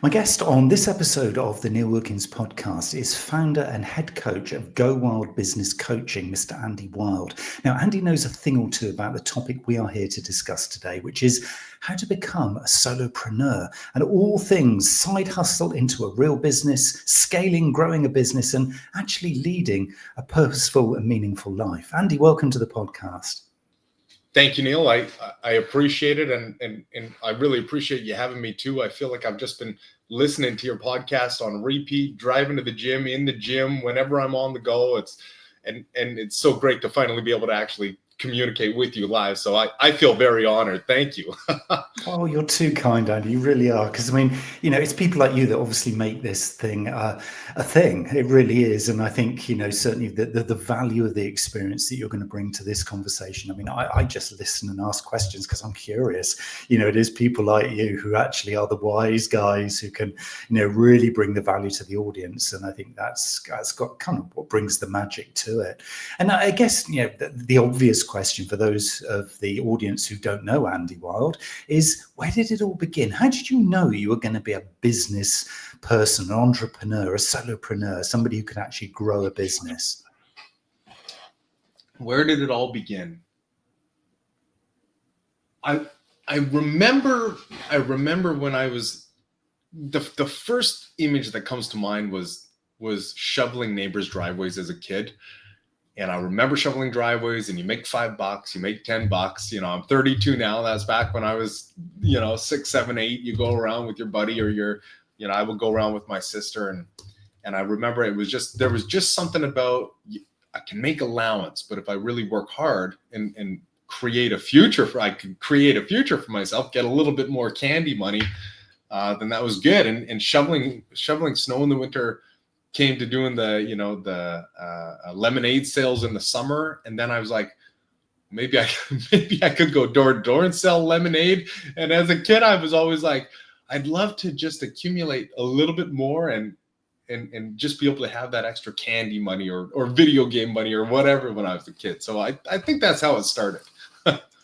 My guest on this episode of the Neil Wilkins podcast is founder and head coach of GoWILD Business Coaching, Mr. Andy Wild. Now, Andy knows a thing or two about the topic we are here to discuss today, which is how to become a solopreneur and all things side hustle into a real business, scaling, growing a business, and actually leading a purposeful and meaningful life. Andy, welcome to the podcast. Thank you, Neil. I appreciate it. And I really appreciate you having me too. I feel like I've just been listening to your podcast on repeat, driving to the gym, in the gym, whenever I'm on the go. And it's so great to finally be able to actually communicate with you live. So I feel very honored. Thank you. Oh, you're too kind, Andy. You really are. Because, I mean, it's people like you that obviously make this thing a thing. It really is. And I think, certainly the value of the experience that you're going to bring to this conversation. I mean, I just listen and ask questions because I'm curious. It is people like you who actually are the wise guys who can, really bring the value to the audience. And I think that's got kind of what brings the magic to it. And I guess, the obvious question for those of the audience who don't know Andy Wild is, where did it all begin? How did you know you were going to be a business person, an entrepreneur, a solopreneur, somebody who could actually grow a business? Where did it all begin? I remember when I was the first image that comes to mind was shoveling neighbors' driveways as a kid. And I remember shoveling driveways, and you make $5, you make $10. I'm 32 now. That's back when I was, 6, 7, 8. You go around with your buddy or I would go around with my sister. And I remember there was just something about, I can make allowance, but if I really work hard and create a future I could create a future for myself, get a little bit more candy money, then that was good. And shoveling snow in the winter came to doing the lemonade sales in the summer. And then I was like, maybe I could go door to door and sell lemonade. And as a kid, I was always like, I'd love to just accumulate a little bit more and just be able to have that extra candy money or video game money or whatever when I was a kid. So I think that's how it started.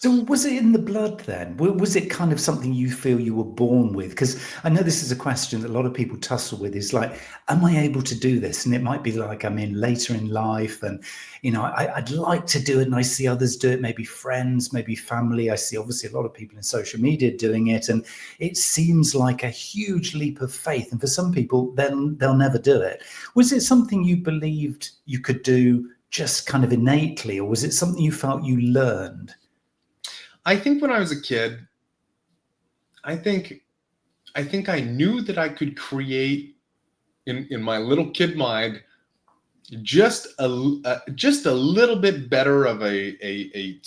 So was it in the blood then? Was it kind of something you feel you were born with? Because I know this is a question that a lot of people tussle with, is like, am I able to do this? And it might be like I'm in later in life and, I'd like to do it and I see others do it, maybe friends, maybe family. I see obviously a lot of people in social media doing it. And it seems like a huge leap of faith. And for some people, then they'll never do it. Was it something you believed you could do just kind of innately, or was it something you felt you learned? I think when I was a kid, I think I knew that I could create in my little kid mind just a little bit better of a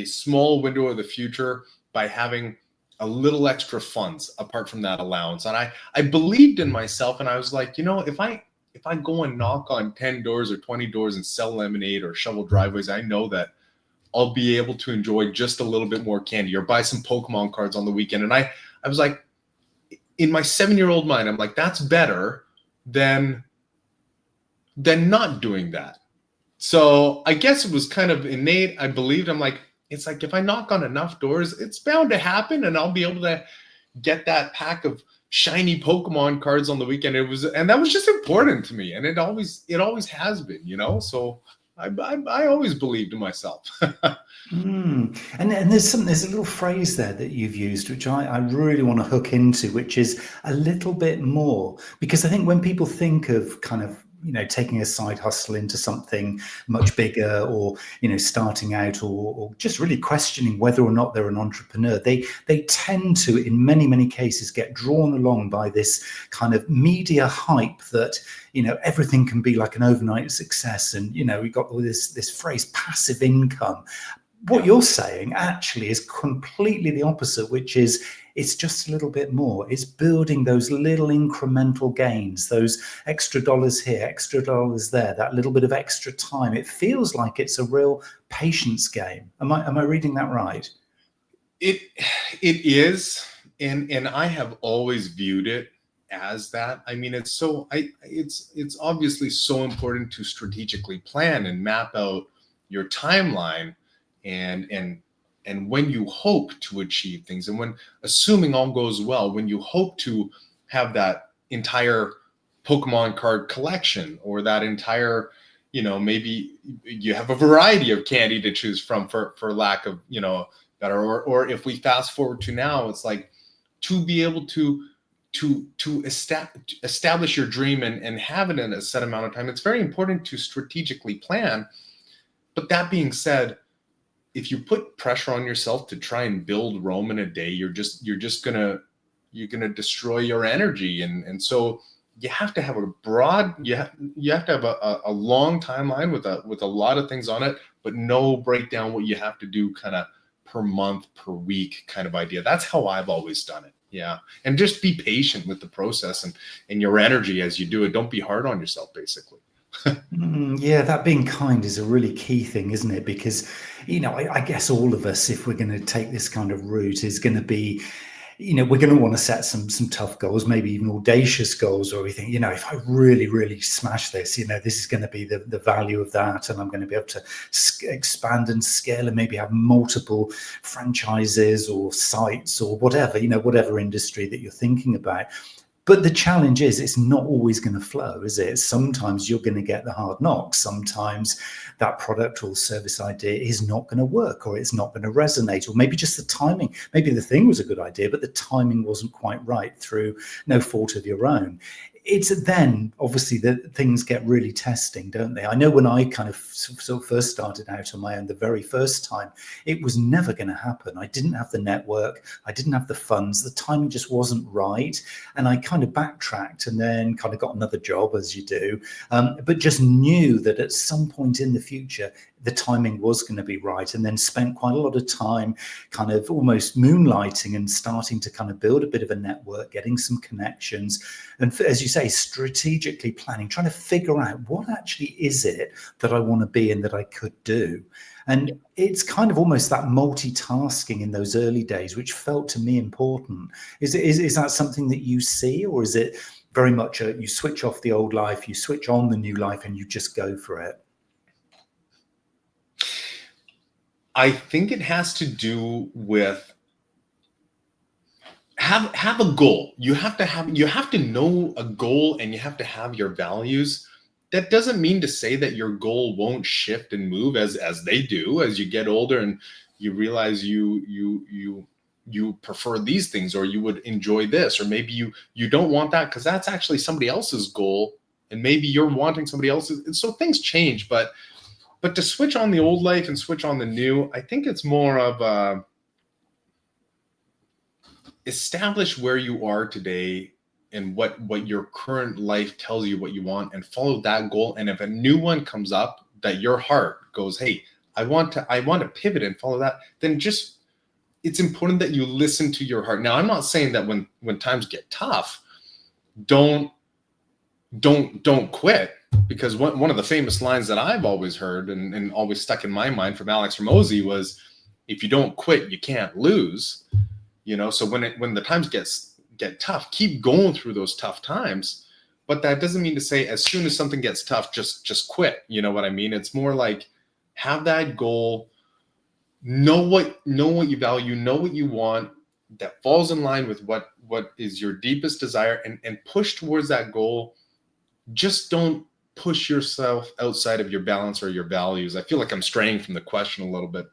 small window of the future by having a little extra funds apart from that allowance. And I believed in myself, and I was like, if I go and knock on 10 doors or 20 doors and sell lemonade or shovel driveways, I know that I'll be able to enjoy just a little bit more candy or buy some Pokemon cards on the weekend. And I was like, in my 7-year-old mind, I'm like, that's better than not doing that. So I guess it was kind of innate. I believed, I'm like, it's like, if I knock on enough doors, it's bound to happen and I'll be able to get that pack of shiny Pokemon cards on the weekend. And that was just important to me. And it always has been, so I always believed in myself. And there's a little phrase there that you've used, which I really want to hook into, which is a little bit more, because I think when people think of kind of, taking a side hustle into something much bigger or, starting out or just really questioning whether or not they're an entrepreneur, they tend to, in many, many cases, get drawn along by this kind of media hype that, everything can be like an overnight success. And, we've got all this phrase, passive income. What you're saying actually is completely the opposite, which is it's just a little bit more. It's building those little incremental gains, those extra dollars here, extra dollars there, that little bit of extra time. It feels like it's a real patience game. Am I reading that right? It is, and I have always viewed it as that. I mean, it's obviously so important to strategically plan and map out your timeline and when you hope to achieve things, and when, assuming all goes well, when you hope to have that entire Pokemon card collection, or that entire, maybe you have a variety of candy to choose from, for lack of, better, or if we fast forward to now, it's like, to be able to establish your dream and have it in a set amount of time. It's very important to strategically plan. But that being said, if you put pressure on yourself to try and build Rome in a day, you're gonna destroy your energy. And so you have to have a broad, you have to have a long timeline with a lot of things on it, but no breakdown what you have to do kind of per month, per week kind of idea. That's how I've always done it. Yeah. And just be patient with the process and your energy as you do it. Don't be hard on yourself, basically. Yeah, that being kind is a really key thing, isn't it? Because, I guess all of us, if we're going to take this kind of route, is going to be, we're going to want to set some tough goals, maybe even audacious goals, or we think, if I really, really smash this, this is going to be the value of that, and I'm going to be able to expand and scale and maybe have multiple franchises or sites or whatever, whatever industry that you're thinking about. But the challenge is, it's not always going to flow, is it? Sometimes you're going to get the hard knocks. Sometimes that product or service idea is not going to work, or it's not going to resonate, or maybe just the timing. Maybe the thing was a good idea, but the timing wasn't quite right through no fault of your own. It's then obviously that things get really testing, don't they? I know when I kind of first started out on my own, the very first time, it was never going to happen. I didn't have the network, I didn't have the funds, the timing just wasn't right. And I kind of backtracked and then kind of got another job, as you do, but just knew that at some point in the future, the timing was going to be right, and then spent quite a lot of time kind of almost moonlighting and starting to kind of build a bit of a network, getting some connections, and as you say, strategically planning, trying to figure out what actually is it that I want to be and that I could do. And it's kind of almost that multitasking in those early days, which felt to me important. Is that something that you see, or is it very much you switch off the old life, you switch on the new life, and you just go for it? I think it has to do with have a goal. You have to know a goal, and you have to have your values. That doesn't mean to say that your goal won't shift and move as they do as you get older and you realize you prefer these things, or you would enjoy this, or maybe you don't want that because that's actually somebody else's goal, and maybe you're wanting somebody else's. And so things change, but to switch on the old life and switch on the new, I think it's more of establish where you are today and what your current life tells you what you want, and follow that goal. And if a new one comes up that your heart goes, hey, I want to pivot and follow that, then just, it's important that you listen to your heart. Now, I'm not saying that when times get tough, don't quit. Because one of the famous lines that I've always heard and always stuck in my mind from Alex Ramosi was, if you don't quit, you can't lose. So when the times get tough, keep going through those tough times. But that doesn't mean to say as soon as something gets tough, just quit. You know what I mean? It's more like, have that goal, know what you value, know what you want, that falls in line with what is your deepest desire, and push towards that goal. Just don't push yourself outside of your balance or your values. I feel like I'm straying from the question a little bit.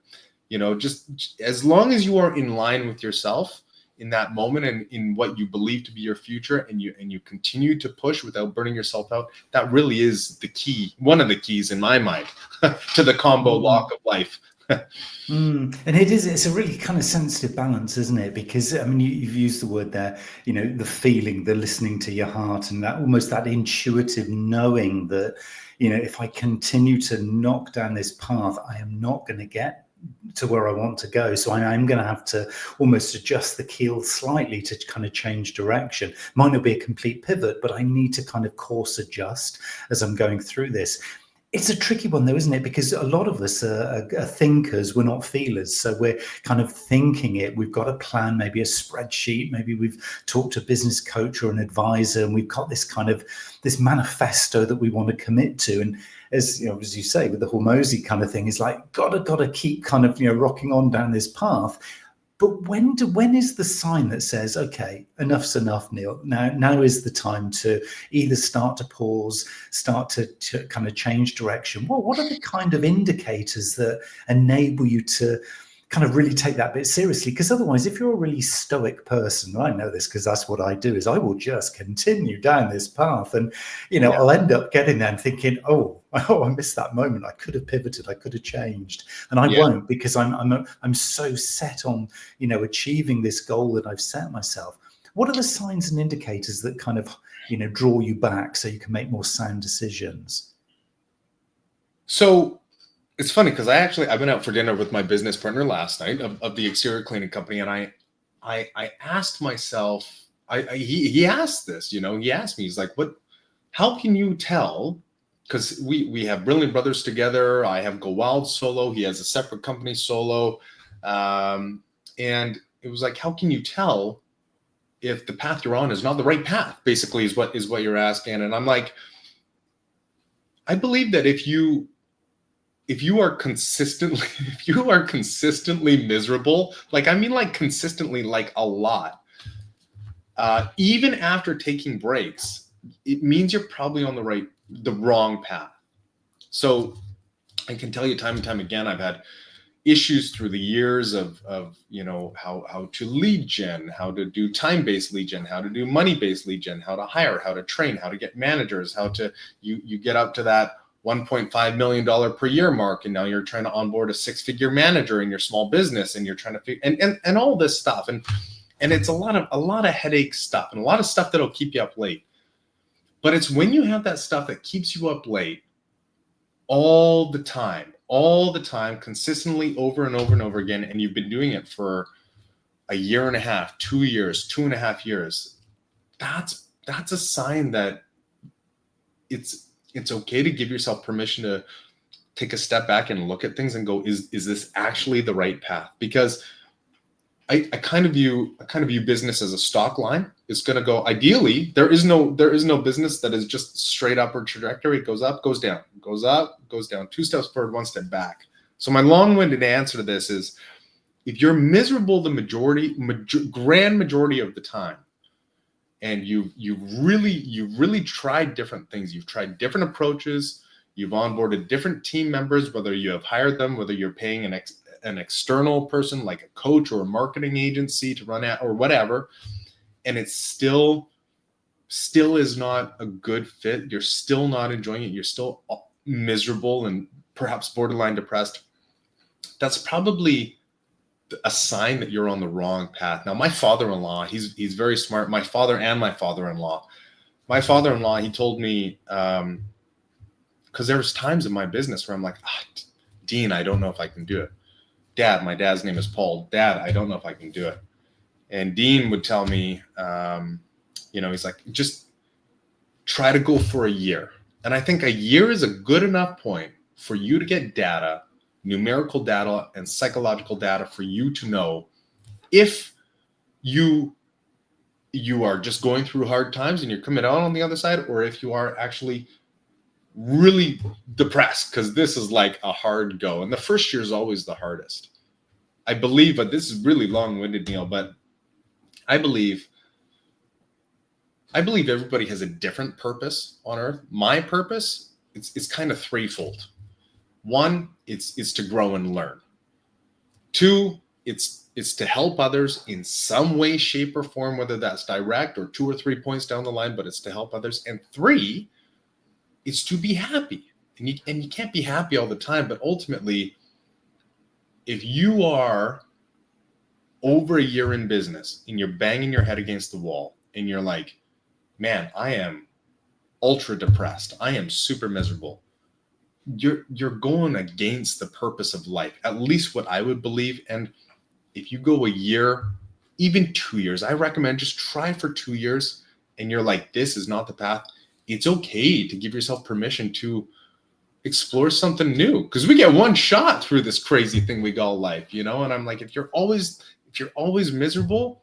Just as long as you are in line with yourself in that moment and in what you believe to be your future, and you continue to push without burning yourself out, that really is the key, one of the keys in my mind to the combo lock of life. And it's a really kind of sensitive balance, isn't it? Because I mean, you've used the word there, the feeling, the listening to your heart, and that almost that intuitive knowing that, if I continue to knock down this path, I am not going to get to where I want to go. So I'm going to have to almost adjust the keel slightly to kind of change direction. Might not be a complete pivot, but I need to kind of course adjust as I'm going through this. It's a tricky one, though, isn't it? Because a lot of us are thinkers. We're not feelers. So we're kind of thinking it. We've got a plan, maybe a spreadsheet. Maybe we've talked to a business coach or an advisor, and we've got this kind of this manifesto that we want to commit to. And as you say, with the Hormozi kind of thing, it's like gotta keep kind of rocking on down this path. But when is the sign that says, okay, enough's enough, Neil? Now is the time to either start to pause, start to kind of change direction. What are the kind of indicators that enable you to kind of really take that bit seriously? Because otherwise, if you're a really stoic person, I know this because that's what I do, is I will just continue down this path, and I'll end up getting there and thinking, oh, I missed that moment. I could have pivoted, I could have changed, and I won't, because I'm so set on achieving this goal that I've set myself. What are the signs and indicators that kind of draw you back so you can make more sound decisions? So it's funny because I've been out for dinner with my business partner last night of the exterior cleaning company, and I asked myself, he asked this, he asked me, he's like, how can you tell? Because we have Brilliant Brothers together. I have GoWILD solo. He has a separate company solo, and it was like, how can you tell if the path you're on is not the right path? Basically, is what you're asking, and I'm like, I believe that if you are consistently miserable, like consistently, like a lot, even after taking breaks, it means you're probably on the wrong path. So I can tell you time and time again, I've had issues through the years of how to lead gen, how to do time-based lead gen, how to do money-based lead gen, how to hire, how to train, how to get managers, how to you get up to that $1.5 million per year mark, and now you're trying to onboard a 6-figure manager in your small business, and you're trying to figure and all this stuff, and it's a lot of headache stuff, and a lot of stuff that'll keep you up late. But it's when you have that stuff that keeps you up late all the time, consistently, over and over and over again, and you've been doing it for a year and a half, 2 years, 2.5 years, that's a sign that it's okay to give yourself permission to take a step back and look at things and go, is this actually the right path? Because I kind of view business as a stock line. It's going to go, ideally, there is no business that is just straight upward trajectory. It goes up, goes down, goes up, goes down, 2 steps forward, 1 step back. So my long-winded answer to this is, if you're miserable the grand majority of the time, and you've really tried different things, you've tried different approaches, you've onboarded different team members, whether you have hired them, whether you're paying an external person like a coach or a marketing agency to run at or whatever, and it's still is not a good fit, you're still not enjoying it, you're still miserable and perhaps borderline depressed, that's probably a sign that you're on the wrong path. Now, my father-in-law, he's very smart. My father and my father-in-law, he told me, because there was times in my business where I'm like, Dean, I don't know if I can do it. Dad, my dad's name is Paul. Dad, I don't know if I can do it. And Dean would tell me, he's like, just try to go for a year. And I think a year is a good enough point for you to get data, numerical data and psychological data, for you to know if you are just going through hard times and you're coming out on the other side, or if you are actually really depressed, because this is like a hard go. And the first year is always the hardest, I believe. But this is really long-winded, Neil, but I believe everybody has a different purpose on earth. My purpose, it's kind of threefold. 1, it's to grow and learn. 2, it's to help others in some way, shape, or form, whether that's direct or 2 or 3 points down the line, but it's to help others. And 3, it's to be happy. And you can't be happy all the time, but ultimately, if you are over a year in business and you're banging your head against the wall and you're like, man, I am ultra depressed, I am super miserable, you're going against the purpose of life, at least what I would believe. And if you go a year, even 2 years, I recommend just try for 2 years, and you're like, this is not the path, it's okay to give yourself permission to explore something new, because we get one shot through this crazy thing we call life, And I'm like, if you're always miserable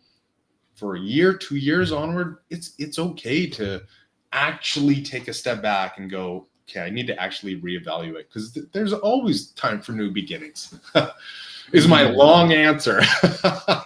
for a year, 2 years onward, it's okay to actually take a step back and go, okay, I need to actually reevaluate, because there's always time for new beginnings. Is my long answer.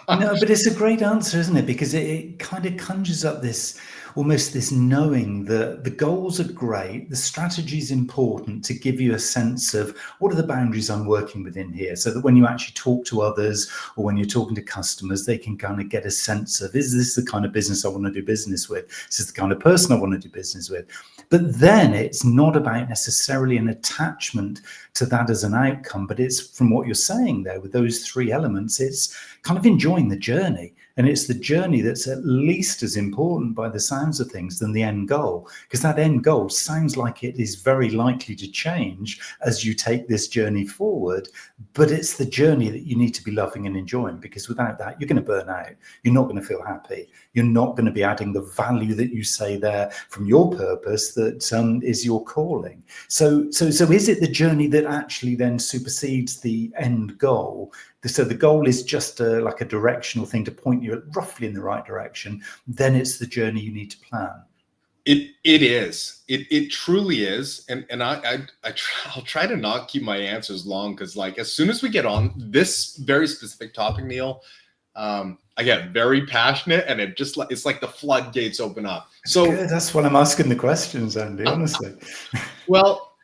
No, but it's a great answer, isn't it? Because it kind of conjures up this almost this knowing that the goals are great, the strategy is important to give you a sense of what are the boundaries I'm working within here, so that when you actually talk to others or when you're talking to customers, they can kind of get a sense of, is this the kind of business I want to do business with? Is this the kind of person I want to do business with? But then it's not about necessarily an attachment to that as an outcome, but it's, from what you're saying there with those three elements, it's kind of enjoying the journey. And it's the journey that's at least as important by the sounds of things than the end goal, because that end goal sounds like it is very likely to change as you take this journey forward. But it's the journey that you need to be loving and enjoying, because without that, you're going to burn out. You're not going to feel happy. You're not going to be adding the value that you say there from your purpose that is your calling. So is it the journey that actually then supersedes the end goal? So the goal is just like a directional thing to point you roughly in the right direction. Then it's the journey you need to plan. It is. It truly is. And I'll try to not keep my answers long, because like as soon as we get on this very specific topic, Neil, I get very passionate, and it's like the floodgates open up. So good. That's why I'm asking the questions, Andy, honestly. Well,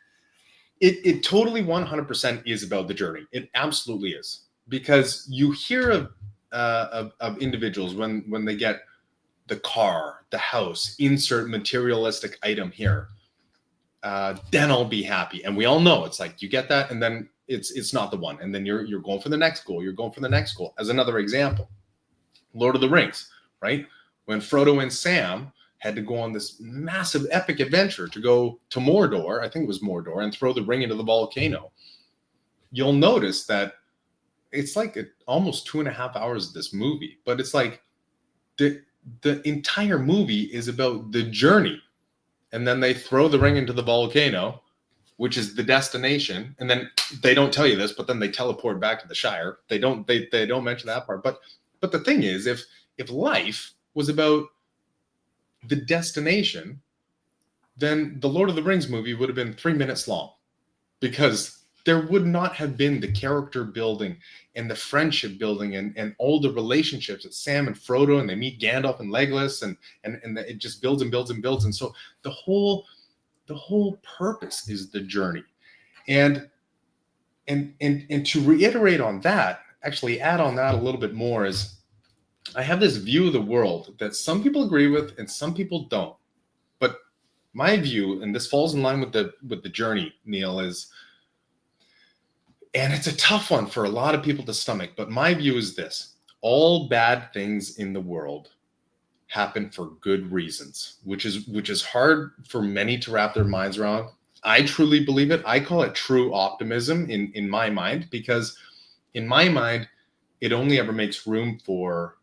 it totally 100% is about the journey. It absolutely is. Because you hear of individuals when they get the car, the house, insert materialistic item here, then I'll be happy. And we all know it's like you get that, and then it's not the one, and then you're going for the next goal. You're going for the next goal. As another example, Lord of the Rings, right? When Frodo and Sam had to go on this massive epic adventure to go to Mordor, I think it was Mordor, and throw the ring into the volcano. You'll notice that it's like almost 2.5 hours of this movie, but it's like the entire movie is about the journey. And then they throw the ring into the volcano, which is the destination. And then they don't tell you this, but then they teleport back to the Shire. They don't mention that part. But the thing is, if life was about the destination, then the Lord of the Rings movie would have been 3 minutes long, because there would not have been the character building and the friendship building and all the relationships that Sam and Frodo, and they meet Gandalf and Legolas, and it just builds and builds and builds. And so the whole purpose is the journey. And to reiterate on that, actually add on that a little bit more, is I have this view of the world that some people agree with and some people don't. But my view, and this falls in line with the journey, Neil, is, and it's a tough one for a lot of people to stomach, but my view is this: all bad things in the world happen for good reasons, which is hard for many to wrap their minds around. I truly believe it. I call it true optimism in my mind, because in my mind, it only ever makes room for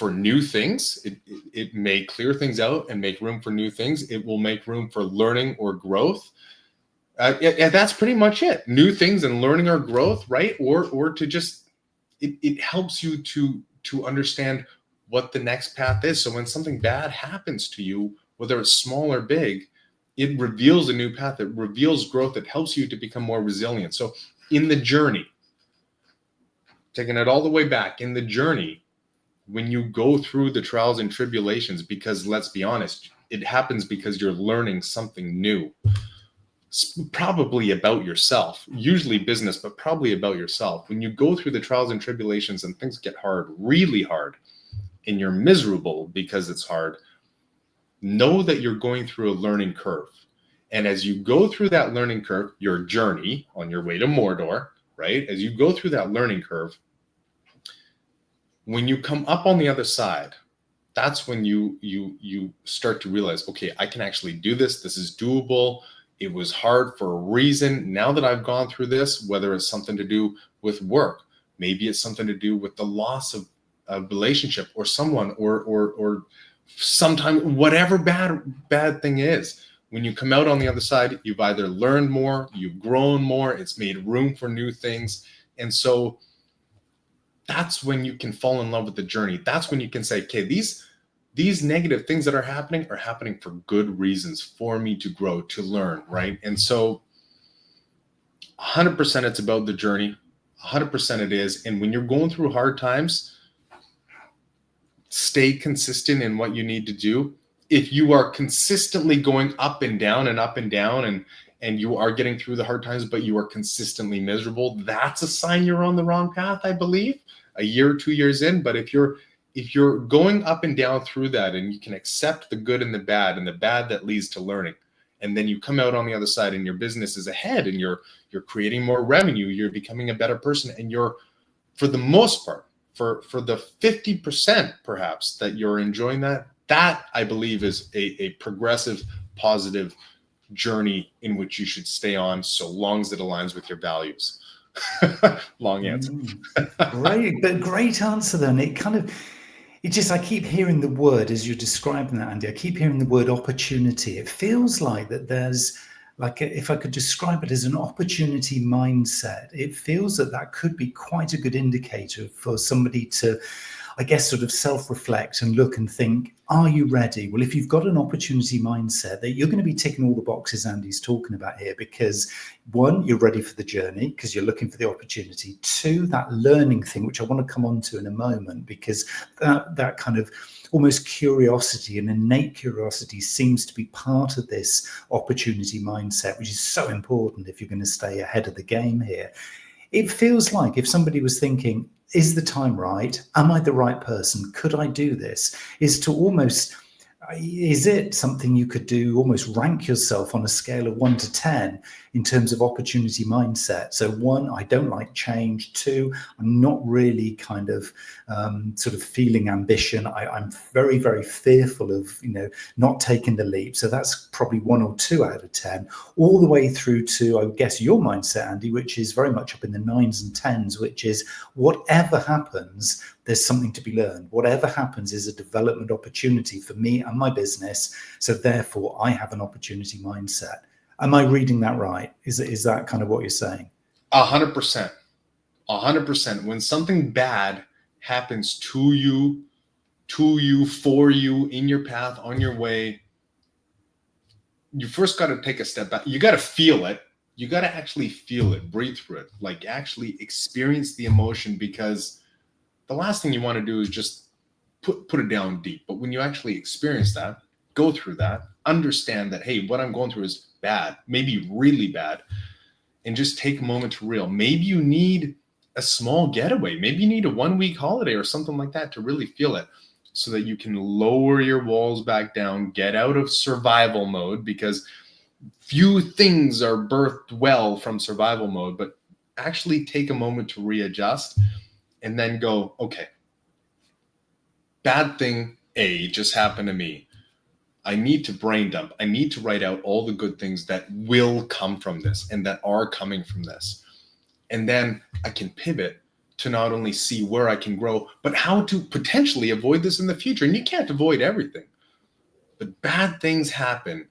new things. It may clear things out and make room for new things. It will make room for learning or growth. And that's pretty much it. New things and learning or growth, right? Or to just, it helps you to understand what the next path is. So when something bad happens to you, whether it's small or big, it reveals a new path. It reveals growth. It helps you to become more resilient. So in the journey, taking it all the way back, in the journey, when you go through the trials and tribulations, because let's be honest, it happens because you're learning something new. Probably about yourself, usually business, but probably about yourself. When you go through the trials and tribulations and things get hard, really hard, and you're miserable because it's hard, know that you're going through a learning curve. And as you go through that learning curve, your journey on your way to Mordor, right? As you go through that learning curve, when you come up on the other side, that's when you start to realize, okay, I can actually do this. This is doable. It was hard for a reason. Now that I've gone through this, whether it's something to do with work, maybe it's something to do with the loss of a relationship or someone, or sometimes whatever bad thing is, when you come out on the other side, you've either learned more, you've grown more, it's made room for new things. And so that's when you can fall in love with the journey. That's when you can say, okay, these these negative things that are happening for good reasons, for me to grow, to learn, right? And so 100% it's about the journey. 100% it is. And when you're going through hard times, stay consistent in what you need to do. If you are consistently going up and down and up and down, and you are getting through the hard times, but you are consistently miserable, that's a sign you're on the wrong path, I believe, a year or 2 years in. But if you're going up and down through that, and you can accept the good and the bad that leads to learning, and then you come out on the other side and your business is ahead, and you're creating more revenue, you're becoming a better person, and you're, for the most part, for the 50% perhaps that you're enjoying that I believe is a progressive, positive journey in which you should stay on, so long as it aligns with your values. Long answer. Great answer then. I keep hearing the word, as you're describing that, Andy, I keep hearing the word opportunity. It feels like that there's if I could describe it as an opportunity mindset, it feels that could be quite a good indicator for somebody to, I guess, sort of self-reflect and look and think, are you ready? Well, if you've got an opportunity mindset, that you're going to be ticking all the boxes Andy's talking about here, because one, you're ready for the journey because you're looking for the opportunity. Two, that learning thing, which I want to come on to in a moment, because that kind of almost curiosity, an innate curiosity, seems to be part of this opportunity mindset, which is so important if you're going to stay ahead of the game here. It feels like if somebody was thinking, is the time right? Am I the right person? Could I do this? Is it something you could do, almost rank yourself on a scale of 1 to 10 in terms of opportunity mindset? So 1, I don't like change. 2, I'm not really kind of sort of feeling ambition. I'm very, very fearful of, not taking the leap. So that's probably 1 or 2 out of 10, all the way through to, I guess, your mindset, Andy, which is very much up in the 9s and 10s, which is whatever happens, there's something to be learned. Whatever happens is a development opportunity for me and my business. So therefore, I have an opportunity mindset. Am I reading that right? Is that kind of what you're saying? 100%. 100%. When something bad happens to you, for you, in your path, on your way, you first got to take a step back. You got to feel it. You got to actually feel it, breathe through it, like actually experience the emotion, because the last thing you want to do is just put it down deep. But when you actually experience that, go through that, understand that, hey, what I'm going through is bad, maybe really bad, and just take a moment to real. Maybe you need a small getaway. Maybe you need a 1-week holiday or something like that to really feel it, so that you can lower your walls back down, get out of survival mode, because few things are birthed well from survival mode, but actually take a moment to readjust and then go, okay, bad thing A just happened to me. I need to brain dump. I need to write out all the good things that will come from this and that are coming from this. And then I can pivot to not only see where I can grow, but how to potentially avoid this in the future. And you can't avoid everything, but bad things happen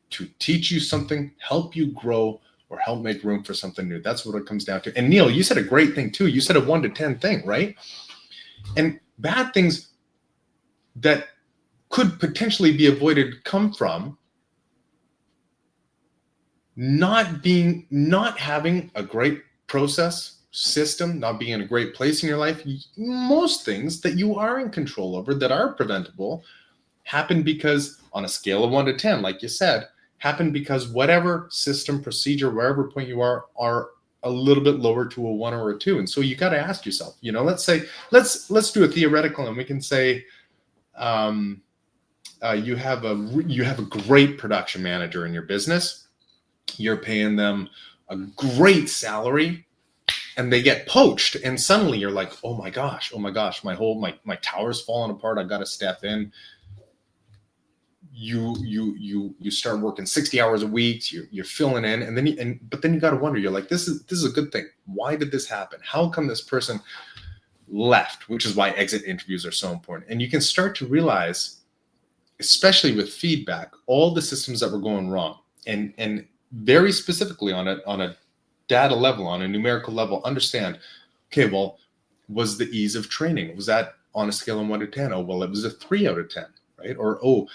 to teach you something, help you grow, or help make room for something new. That's what it comes down to. And Neil, you said a great thing too. You said a 1 to 10 thing, right? And bad things that could potentially be avoided come from not having a great process system, not being in a great place in your life. Most things that you are in control over that are preventable happen because, on a scale of 1 to 10, like you said, happen because whatever system, procedure, wherever point you are a little bit lower to a 1 or a 2. And so you got to ask yourself, let's say, let's do a theoretical, and we can say, you have a great production manager in your business. You're paying them a great salary, and they get poached, and suddenly you're like, oh my gosh, my tower's falling apart. I got to step in. You start working 60 hours a week. You're filling in, but then you got to wonder. You're like, this is a good thing. Why did this happen? How come this person left? Which is why exit interviews are so important. And you can start to realize, especially with feedback, all the systems that were going wrong, and very specifically on a data level, on a numerical level, understand, okay, well, was the ease of training, was that on a scale of 1 to 10? Oh, well, it was a 3 out of 10. right? Or,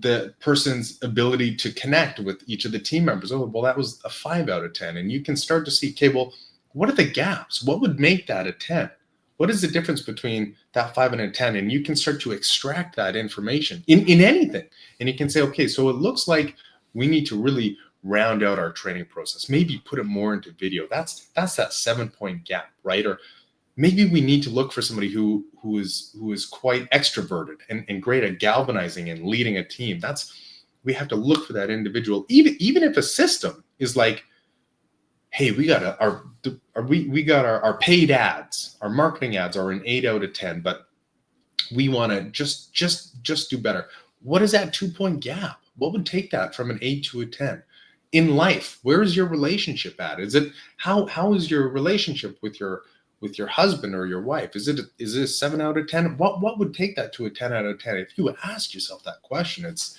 the person's ability to connect with each of the team members. Oh, well, that was a 5 out of 10. And you can start to see, okay, well, what are the gaps? What would make that a 10? What is the difference between that 5 and a 10? And you can start to extract that information in anything. And you can say, okay, so it looks like we need to really round out our training process. Maybe put it more into video. That's that 7-point gap, right? Or maybe we need to look for somebody who is quite extroverted and great at galvanizing and leading a team. We have to look for that individual. Even if a system is like, hey, we got our paid ads, our marketing ads are an 8 out of 10, but we want to just do better. What is that 2-point gap? What would take that from an 8 to a 10? In life, where is your relationship at? Is it how is your relationship with your husband or your wife? Is it a 7 out of 10? What would take that to a 10 out of 10? If you ask yourself that question, it's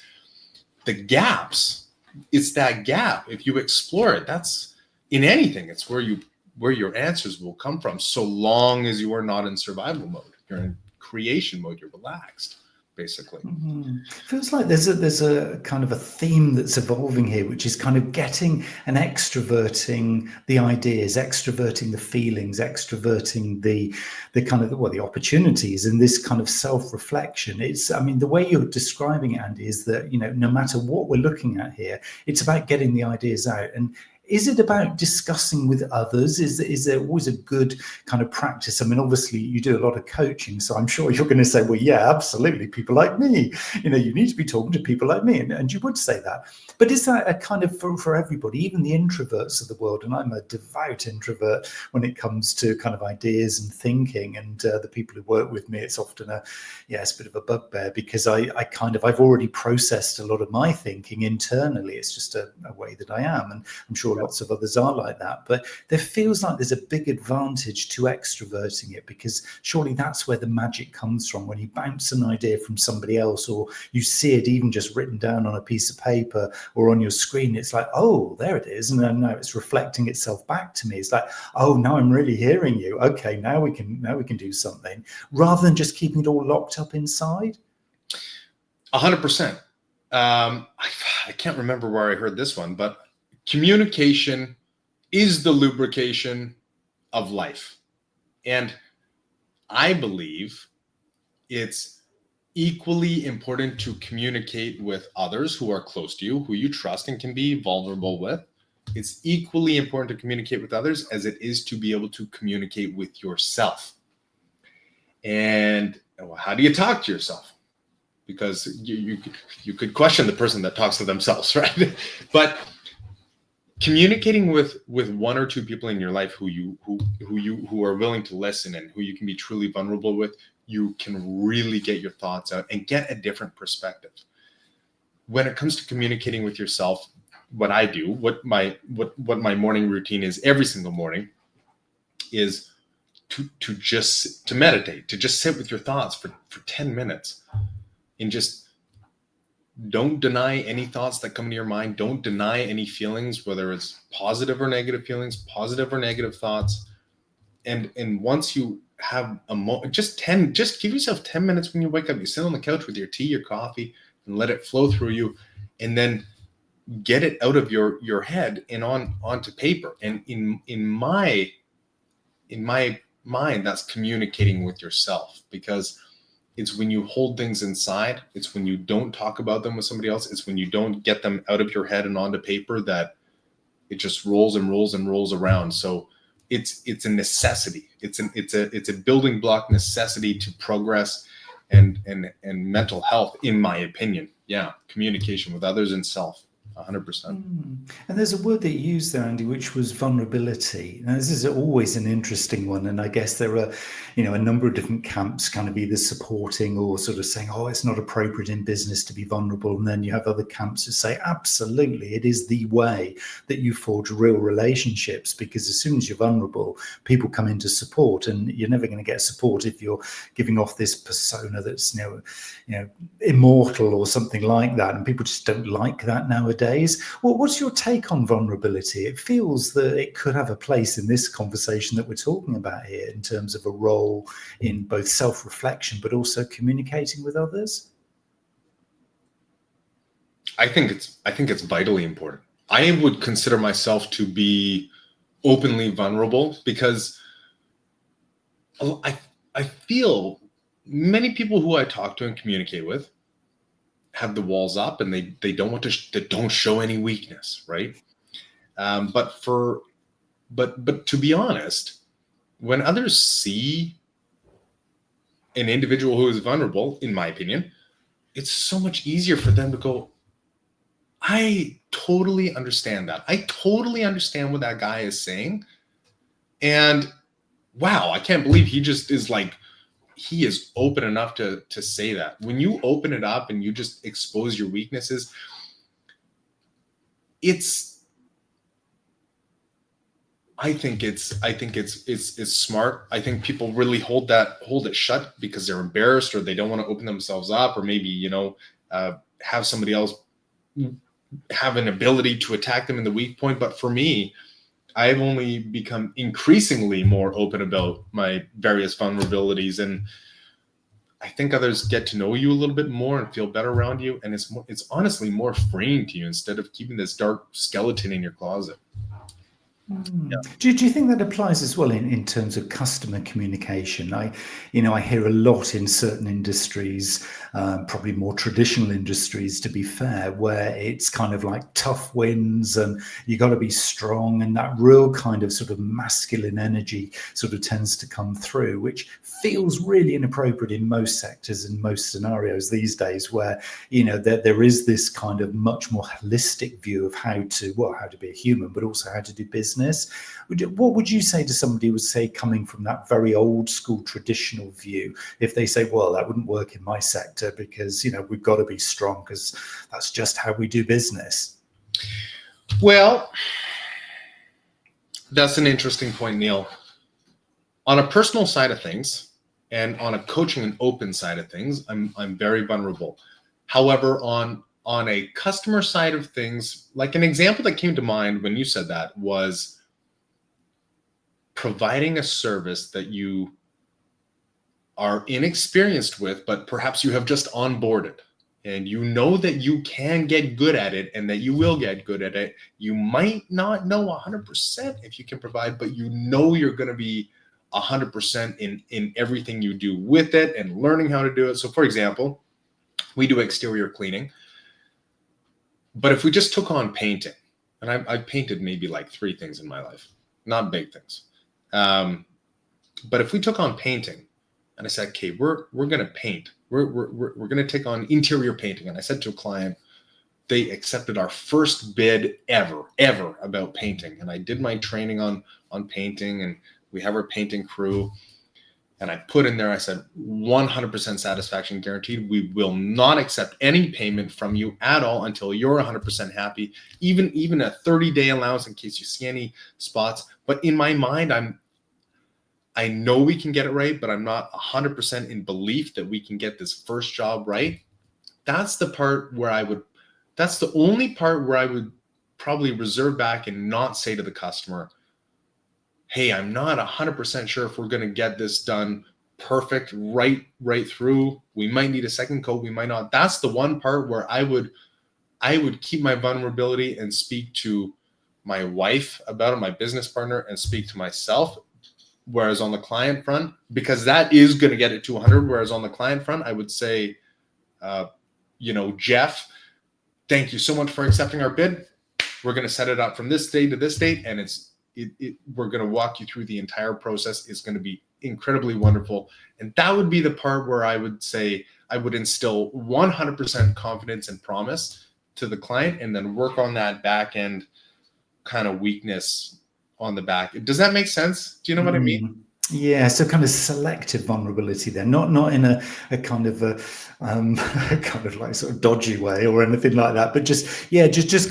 the gaps. It's that gap. If you explore it, that's in anything. It's where your answers will come from. So long as you are not in survival mode, you're in creation mode. You're relaxed, basically. Feels like there's a kind of a theme that's evolving here, which is kind of getting and extroverting the ideas, extroverting the feelings, extroverting the kind of the opportunities, and this kind of self-reflection. The way you're describing it, Andy, is that no matter what we're looking at here, it's about getting the ideas out. And is it about discussing with others? Is there always a good kind of practice? I mean, obviously you do a lot of coaching, so I'm sure you're going to say, well, yeah, absolutely, people like me. You need to be talking to people like me, and you would say that. But is that a kind of for everybody, even the introverts of the world? And I'm a devout introvert when it comes to kind of ideas and thinking. And the people who work with me, it's often it's a bit of a bugbear, because I've already processed a lot of my thinking internally. It's just a way that I am, and I'm sure lots of others are like that. But there feels like there's a big advantage to extroverting it, because surely that's where the magic comes from. When you bounce an idea from somebody else, or you see it even just written down on a piece of paper or on your screen, it's like, oh, there it is. And then now it's reflecting itself back to me. It's like, oh, now I'm really hearing you. Okay, now we can do something, rather than just keeping it all locked up inside. 100%. I can't remember where I heard this one, but communication is the lubrication of life. And I believe it's equally important to communicate with others who are close to you, who you trust and can be vulnerable with. It's equally important to communicate with others as it is to be able to communicate with yourself. And how do you talk to yourself? Because you could question the person that talks to themselves, right? But communicating with one or two people in your life who are willing to listen and who you can be truly vulnerable with, you can really get your thoughts out and get a different perspective. When it comes to communicating with yourself, what I do, what my morning routine is every single morning, is to meditate, to just sit with your thoughts for 10 minutes and just don't deny any thoughts that come into your mind. Don't deny any feelings, whether it's positive or negative feelings, positive or negative thoughts. And once you have just give yourself 10 minutes when you wake up. You sit on the couch with your tea, your coffee, and let it flow through you, and then get it out of your head and onto paper. And in my mind, that's communicating with yourself, because it's when you hold things inside, it's when you don't talk about them with somebody else, it's when you don't get them out of your head and onto paper, that it just rolls and rolls and rolls around. So it's a necessity. It's a building block necessity to progress and mental health, in my opinion. Yeah, communication with others and self. 100%. And there's a word that you used there, Andy, which was vulnerability. Now, this is always an interesting one, and I guess there are, a number of different camps kind of either supporting or sort of saying, oh, it's not appropriate in business to be vulnerable. And then you have other camps that say, absolutely, it is the way that you forge real relationships, because as soon as you're vulnerable, people come into support, and you're never going to get support if you're giving off this persona that's immortal or something like that. And people just don't like that nowadays. Well, what's your take on vulnerability? It feels that it could have a place in this conversation that we're talking about here, in terms of a role in both self-reflection but also communicating with others. I think it's vitally important. I would consider myself to be openly vulnerable because I feel many people who I talk to and communicate with have the walls up and they don't want to they don't show any weakness, right? But to be honest, when others see an individual who is vulnerable, in my opinion, it's so much easier for them to go, I totally understand that. I totally understand what that guy is saying. And wow, I can't believe he just is like, he is open enough to say that. When you open it up and you just expose your weaknesses, I think it's smart. I think people really hold it shut because they're embarrassed or they don't want to open themselves up, or maybe, have somebody else have an ability to attack them in the weak point. But for me, I've only become increasingly more open about my various vulnerabilities, and I think others get to know you a little bit more and feel better around you. And it's honestly more freeing to you instead of keeping this dark skeleton in your closet. Yeah. Do you think that applies as well in terms of customer communication? I hear a lot in certain industries, probably more traditional industries, to be fair, where it's kind of like tough wins and you got to be strong, and that real kind of sort of masculine energy sort of tends to come through, which feels really inappropriate in most sectors and most scenarios these days, where there is this kind of much more holistic view of how to be a human, but also how to do business. What would you say to somebody who would say, coming from that very old school traditional view, if they say, well, that wouldn't work in my sector because we've got to be strong because that's just how we do business? Well, that's an interesting point, Neil. On a personal side of things and on a coaching and open side of things, I'm very vulnerable. However, on a customer side of things, like an example that came to mind when you said that was providing a service that you are inexperienced with, but perhaps you have just onboarded and you know that you can get good at it and that you will get good at it. You might not know 100% if you can provide, but you're going to be 100% in everything you do with it and learning how to do it. So for example, we do exterior cleaning. But if we just took on painting, and I've painted maybe like 3 things in my life, not big things. But if we took on painting and I said, okay, we're going to paint, we're going to take on interior painting. And I said to a client, they accepted our first bid ever about painting. And I did my training on painting, and we have our painting crew. And I put in there, I said, 100% satisfaction guaranteed. We will not accept any payment from you at all until you're 100% happy, even a 30-day allowance in case you see any spots. But in my mind, I know we can get it right, but I'm not 100% in belief that we can get this first job right. That's the only part where I would probably reserve back and not say to the customer, hey, I'm not 100% sure if we're going to get this done perfect right through. We might need a second coat. We might not. That's the one part where I would keep my vulnerability and speak to my wife about it, my business partner, and speak to myself. Whereas on the client front, because that is going to get it to 100. Whereas on the client front, I would say, Jeff, thank you so much for accepting our bid. We're going to set it up from this date to this date, and we're going to walk you through the entire process. It's going to be incredibly wonderful. And that would be the part where I would say I would instill 100% confidence and promise to the client, and then work on that back end kind of weakness on the back. Does that make sense? Do you know what I mean? Yeah, so kind of selective vulnerability there, not in a kind of a kind of like sort of dodgy way or anything like that, but just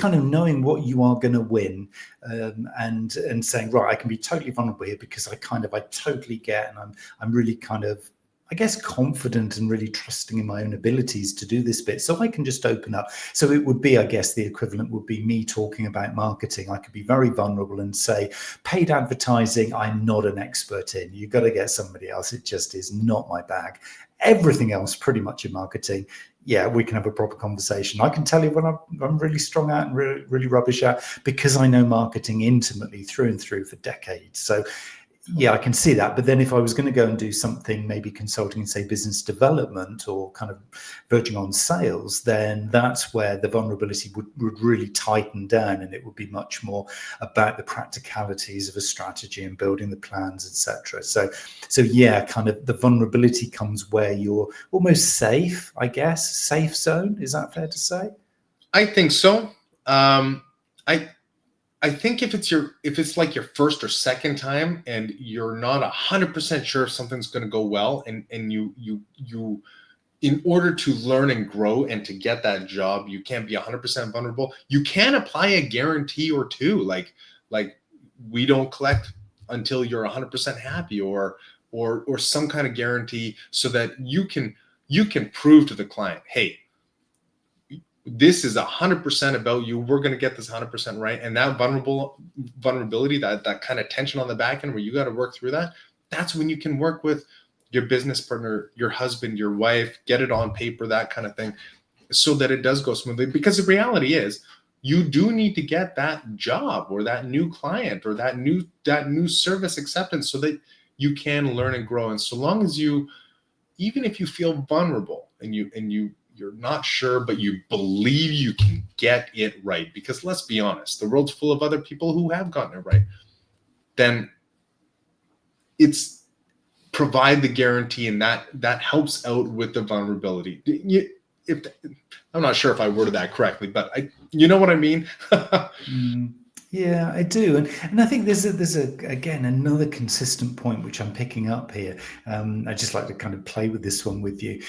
kind of knowing what you are going to win, and saying, right, I can be totally vulnerable here because I totally get, and I'm really kind of, I guess, confident and really trusting in my own abilities to do this bit. So I can just open up. So it would be, I guess, the equivalent would be me talking about marketing. I could be very vulnerable and say, paid advertising, I'm not an expert in. You've got to get somebody else. It just is not my bag. Everything else, pretty much in marketing, yeah, we can have a proper conversation. I can tell you when I'm really strong at and really, really rubbish at, because I know marketing intimately through and through for decades. So yeah, I can see that. But then if I was going to go and do something, maybe consulting, say business development or kind of verging on sales, then that's where the vulnerability would really tighten down, and it would be much more about the practicalities of a strategy and building the plans, etc. So yeah, kind of the vulnerability comes where you're almost safe, I guess, safe zone. Is that fair to say? I think so. I think if it's like your first or second time and you're not 100% sure if something's going to go well, and you in order to learn and grow and to get that job, you can't be 100% vulnerable. You can apply a guarantee or two, like we don't collect until you're 100% happy, or some kind of guarantee, so that you can prove to the client, hey, this is 100% about you. We're going to get this 100% right. And that vulnerability, that kind of tension on the back end where you got to work through that, that's when you can work with your business partner, your husband, your wife, get it on paper, that kind of thing, so that it does go smoothly. Because the reality is, you do need to get that job or that new client or that new service acceptance, so that you can learn and grow. And so long as you, even if you feel vulnerable and you're not sure, but you believe you can get it right, because let's be honest, the world's full of other people who have gotten it right, then it's provide the guarantee, and that helps out with the vulnerability. I'm not sure if I worded that correctly, but you know what I mean? Yeah, I do, and I think there's again another consistent point which I'm picking up here. I just like to kind of play with this one with you.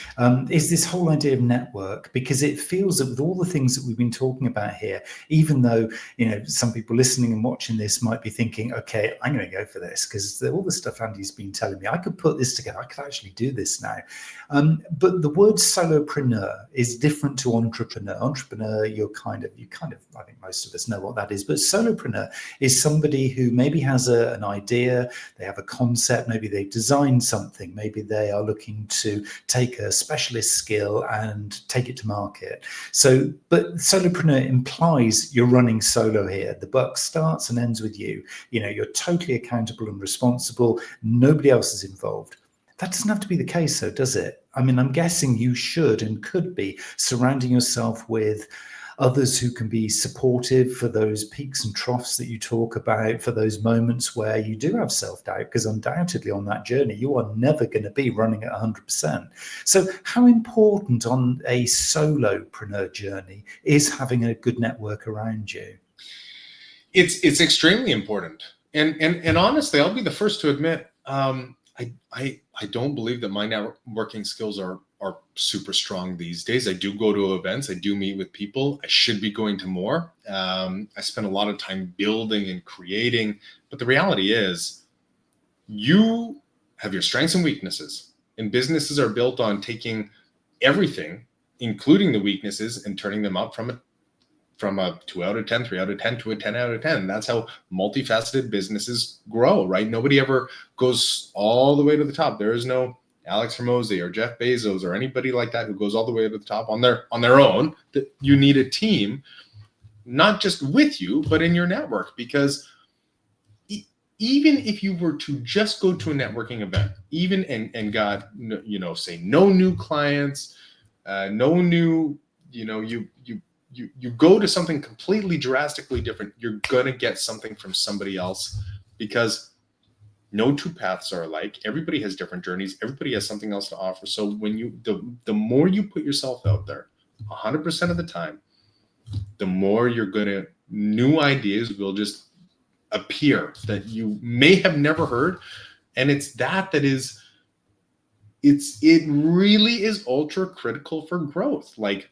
Is this whole idea of network, because it feels that with all the things that we've been talking about here, even though some people listening and watching this might be thinking, okay, I'm going to go for this because all the stuff Andy's been telling me, I could put this together, I could actually do this now. But the word solopreneur is different to entrepreneur. Entrepreneur, you kind of, I think most of us know what that is, but solopreneur is somebody who maybe has an idea, they have a concept, maybe they've designed something, maybe they are looking to take a specialist skill and take it to market. So, but solopreneur implies you're running solo here. The buck starts and ends with you. You're totally accountable and responsible. Nobody else is involved. That doesn't have to be the case, though, does it? I mean, I'm guessing you should and could be surrounding yourself with others who can be supportive for those peaks and troughs that you talk about, for those moments where you do have self-doubt, because undoubtedly on that journey, you are never going to be running at 100%. So how important on a solopreneur journey is having a good network around you? It's extremely important. And honestly, I'll be the first to admit, I don't believe that my networking skills are super strong these days. I do go to events. I do meet with people. I should be going to more. I spend a lot of time building and creating. But the reality is, you have your strengths and weaknesses. And businesses are built on taking everything, including the weaknesses, and turning them up from a 2 out of 10, 3 out of 10 to a 10 out of 10. That's how multifaceted businesses grow, right? Nobody ever goes all the way to the top. There is no Alex Hormozi or Jeff Bezos or anybody like that who goes all the way to the top on their own. That you need a team, not just with you, but in your network. Because even if you were to just go to a networking event, even and got say no new clients, no new, you go to something completely drastically different, you're going to get something from somebody else, because no two paths are alike. Everybody has different journeys. Everybody has something else to offer. So when the more you put yourself out there 100% of the time, the more new ideas will just appear that you may have never heard. And it really is ultra critical for growth. Like,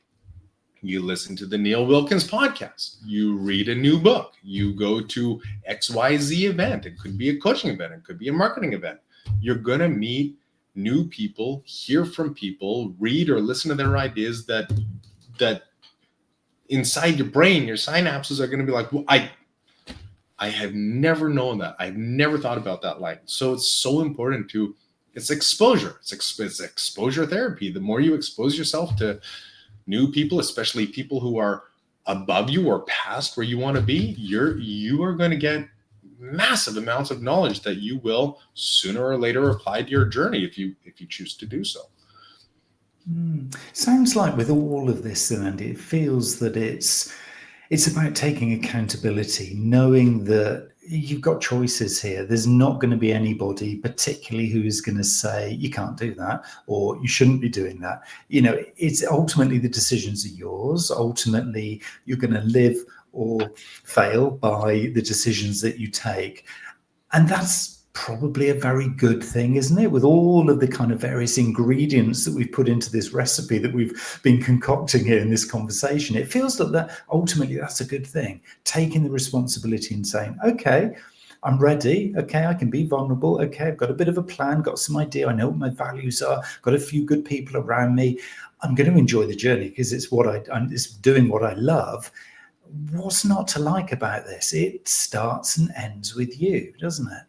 you listen to the Neil Wilkins podcast, you read a new book, you go to XYZ event. It could be a coaching event, it could be a marketing event. You're going to meet new people, hear from people, read or listen to their ideas that inside your brain, your synapses are going to be like, well, I have never known that. I've never thought about that. So it's so important it's exposure. It's exposure therapy. The more you expose yourself to new people, especially people who are above you or past where you want to be, you are going to get massive amounts of knowledge that you will sooner or later apply to your journey if you choose to do so. Sounds like with all of this, then, Andy, it feels that it's about taking accountability, knowing that you've got choices here. There's not going to be anybody particularly who is going to say you can't do that or you shouldn't be doing that. It's ultimately the decisions are yours. Ultimately, you're going to live or fail by the decisions that you take. And that's probably a very good thing, isn't it? With all of the kind of various ingredients that we've put into this recipe that we've been concocting here in this conversation, it feels like that ultimately that's a good thing. Taking the responsibility and saying, okay, I'm ready. Okay, I can be vulnerable. Okay, I've got a bit of a plan, got some idea. I know what my values are, got a few good people around me. I'm going to enjoy the journey because it's it's doing what I love. What's not to like about this? It starts and ends with you, doesn't it?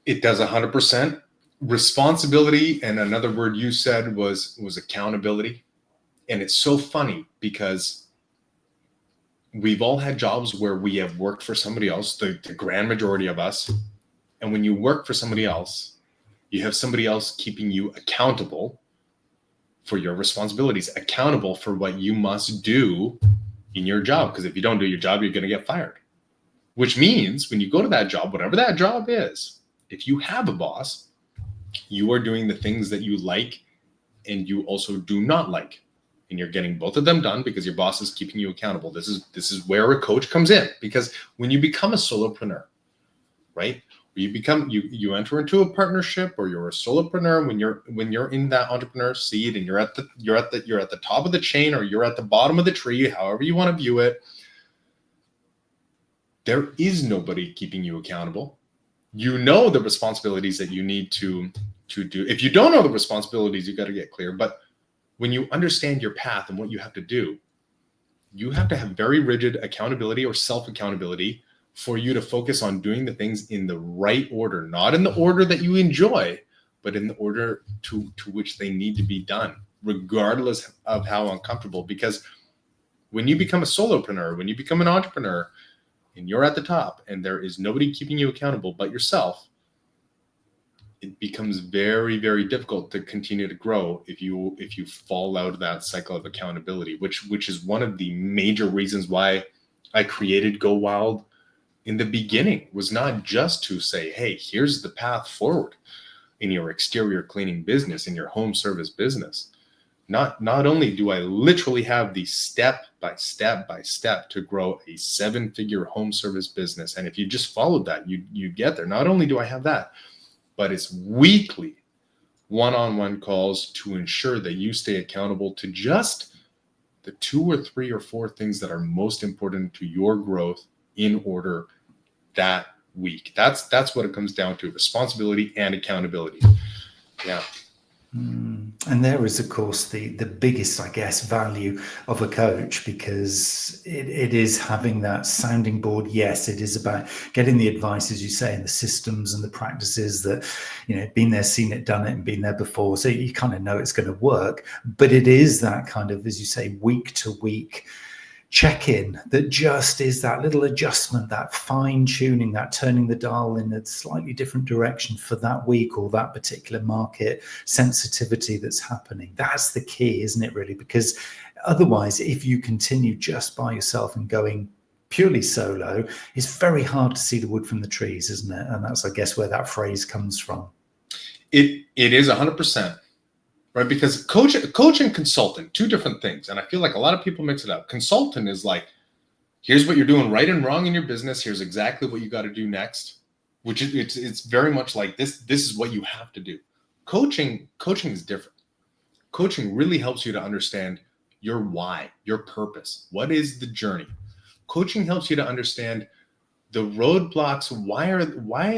It does 100%. Responsibility, and another word you said was accountability. And it's so funny because we've all had jobs where we have worked for somebody else, the grand majority of us. And when you work for somebody else, you have somebody else keeping you accountable for your responsibilities, accountable for what you must do in your job. Because if you don't do your job, you're going to get fired. Which means when you go to that job, whatever that job is, if you have a boss, you are doing the things that you like and you also do not like. And you're getting both of them done because your boss is keeping you accountable. This is where a coach comes in, because when you become a solopreneur, right? You enter into a partnership, or you're a solopreneur when you're in that entrepreneur seat and you're at the top of the chain, or you're at the bottom of the tree, however you want to view it. There is nobody keeping you accountable. You know the responsibilities that you need to do. If you don't know the responsibilities, you got to get clear. But when you understand your path and what you have to do, you have to have very rigid accountability or self-accountability for you to focus on doing the things in the right order, not in the order that you enjoy, but in the order to which they need to be done, regardless of how uncomfortable. Because when you become a solopreneur, when you become an entrepreneur, and you're at the top and there is nobody keeping you accountable but yourself, it becomes very, very difficult to continue to grow if you fall out of that cycle of accountability, which is one of the major reasons why I created GoWILD in the beginning. Was not just to say, hey, here's the path forward in your exterior cleaning business, in your home service business. Not only do I literally have the step by step to grow a 7-figure home service business, and if you just followed that, you get there. Not only do I have that, but it's weekly one-on-one calls to ensure that you stay accountable to just the 2 or 3 or 4 things that are most important to your growth in order that week. That's what it comes down to: responsibility and accountability. Yeah. And there is, of course, the biggest, I guess, value of a coach, because it is having that sounding board. Yes, it is about getting the advice, as you say, and the systems and the practices that, been there, seen it, done it, and been there before. So you kind of know it's going to work. But it is that kind of, as you say, week to week check-in that just is that little adjustment, that fine-tuning, that turning the dial in a slightly different direction for that week or that particular market sensitivity that's happening. That's the key, isn't it, really? Because otherwise, if you continue just by yourself and going purely solo, it's very hard to see the wood from the trees, isn't it? And that's, I guess, where that phrase comes from. It is 100%. Right? Because coach and consultant, 2 different things. And I feel like a lot of people mix it up. Consultant is like, here's what you're doing right and wrong in your business. Here's exactly what you got to do next, which is, it's very much like this is what you have to do. Coaching is different. Coaching really helps you to understand your why, your purpose. What is the journey? Coaching helps you to understand the roadblocks. Why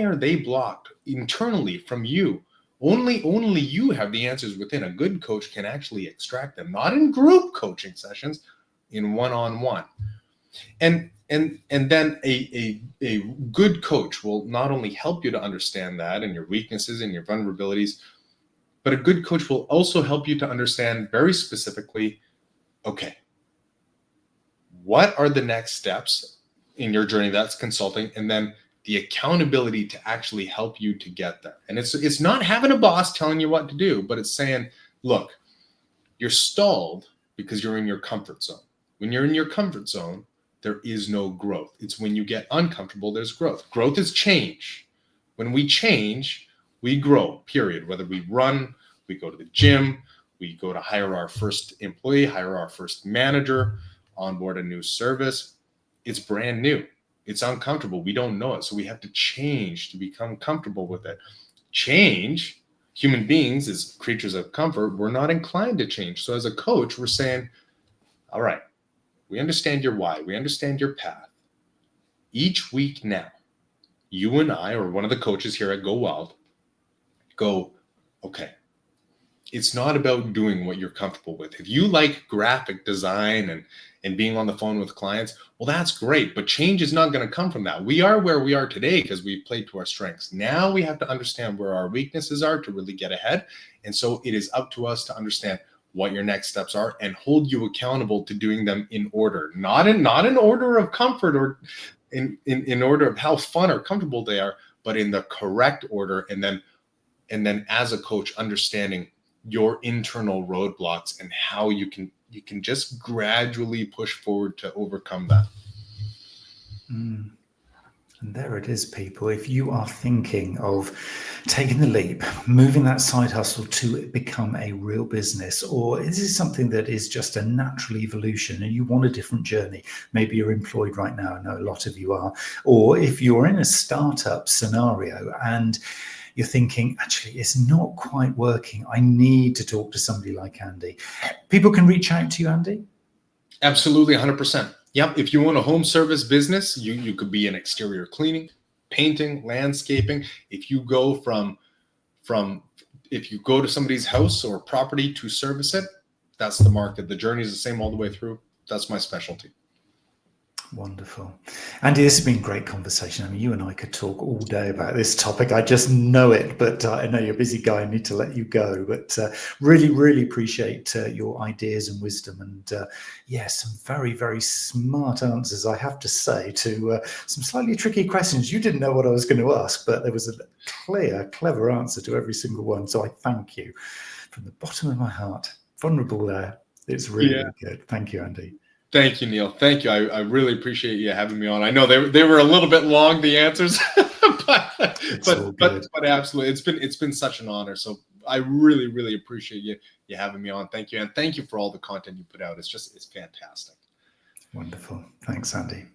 are they blocked internally from you? Only you have the answers within. A good coach can actually extract them, not in group coaching sessions, in one-on-one. And then a good coach will not only help you to understand that and your weaknesses and your vulnerabilities, but a good coach will also help you to understand very specifically, okay, what are the next steps in your journey? That's consulting. And then the accountability to actually help you to get there. And it's not having a boss telling you what to do, but it's saying, look, you're stalled because you're in your comfort zone. When you're in your comfort zone, there is no growth. It's when you get uncomfortable, there's growth. Growth is change. When we change, we grow, period. Whether we run, we go to the gym, we go to hire our first employee, hire our first manager, onboard a new service. It's brand new. It's uncomfortable. We don't know it. So we have to change to become comfortable with it. Change, human beings as creatures of comfort, we're not inclined to change. So as a coach, we're saying, all right, we understand your why. We understand your path. Each week now, you and I, or one of the coaches here at GoWILD, go, okay, it's not about doing what you're comfortable with. If you like graphic design and being on the phone with clients, well, that's great. But change is not going to come from that. We are where we are today because we played to our strengths. Now we have to understand where our weaknesses are to really get ahead. And so it is up to us to understand what your next steps are and hold you accountable to doing them in order, not in order of comfort or in order of how fun or comfortable they are, but in the correct order. And then as a coach, understanding your internal roadblocks and how you can just gradually push forward to overcome that. And there it is, people. If you are thinking of taking the leap, moving that side hustle to become a real business, or is this something that is just a natural evolution and you want a different journey? Maybe you're employed right now. I know a lot of you are. Or if you're in a startup scenario and you're thinking, actually, it's not quite working, I need to talk to somebody like Andy. People can reach out to you, Andy? Absolutely, 100%. Yep. If you own a home service business, you could be in exterior cleaning, painting, landscaping. If you go if you go to somebody's house or property to service it, that's the market. The journey is the same all the way through. That's my specialty. Wonderful. Andy, this has been a great conversation. I mean, you and I could talk all day about this topic. I just know it, but I know you're a busy guy. I need to let you go. But really, really appreciate your ideas and wisdom. And some very, very smart answers, I have to say, to some slightly tricky questions. You didn't know what I was going to ask, but there was a clear, clever answer to every single one. So I thank you from the bottom of my heart. Vulnerable there. It's really, really good. Thank you, Andy. Thank you, Neil. Thank you. I really appreciate you having me on. I know they were a little bit long, the answers, but absolutely, it's been such an honor. So I really, really appreciate you having me on. Thank you, and thank you for all the content you put out. It's fantastic. Wonderful. Thanks, Andy.